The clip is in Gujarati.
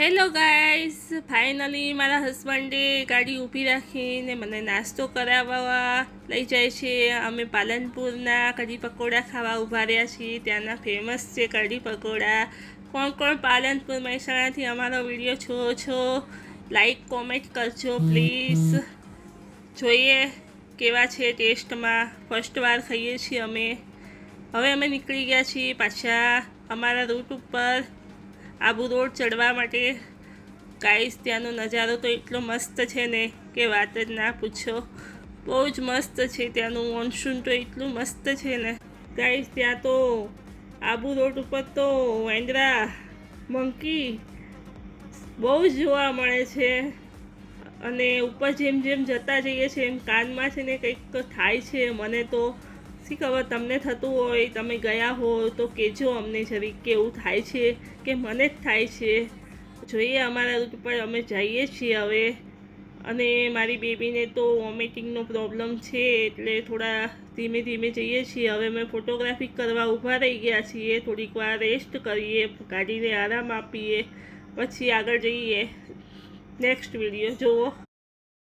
હેલો ગાઈસ, ફાઇનલી મારા હસબન્ડે ગાડી ઊભી રાખીને મને નાસ્તો કરાવવા લઈ જાય છે. અમે પાલનપુરના કઢી પકોડા ખાવા ઊભા રહ્યા છીએ. ત્યાંના ફેમસ છે કઢી પકોડા. કોણ કોણ પાલનપુર મહેસાણાથી અમારો વિડીયો જોવો છો, લાઈક કોમેન્ટ કરજો પ્લીઝ. જોઈએ કેવા છે ટેસ્ટમાં. ફર્સ્ટ વાર ખાઈએ છીએ અમે. હવે અમે નીકળી ગયા છીએ પાછા અમારા રૂટ ઉપર આબુ રોડ ચડવા માટે. ગાઈસ, ત્યાંનો નજારો તો એટલો મસ્ત છે ને કે વાત જ ના પૂછો. બહુ જ મસ્ત છે ત્યાંનું મોન્સૂન તો એટલું મસ્ત છે ને ગાઈસ. ત્યાં તો આબુ રોડ ઉપર તો વાંદરા, મંકી બહુ જ જોવા મળે છે. અને ઉપર જેમ જેમ જતા જઈએ છીએ એમ કાનમાં છે ને કંઈક તો થાય છે. મને તો શી ખબર તમને થતું હોય, તમે ગયા હો તો કહેજો અમને જરીક કે એવું થાય છે કે મને જ થાય છે. જોઈએ અમારા રૂટ પર અમે જઈએ છીએ હવે. અને મારી બેબીને તો વોમિટિંગનો પ્રોબ્લેમ છે એટલે થોડા ધીમે ધીમે જઈએ છીએ. હવે અમે ફોટોગ્રાફી કરવા ઊભા રહી ગયા છીએ. થોડીક વાર રેસ્ટ કરીએ, ગાડીને આરામ આપીએ, પછી આગળ જઈએ. નેક્સ્ટ વિડીયો જુઓ.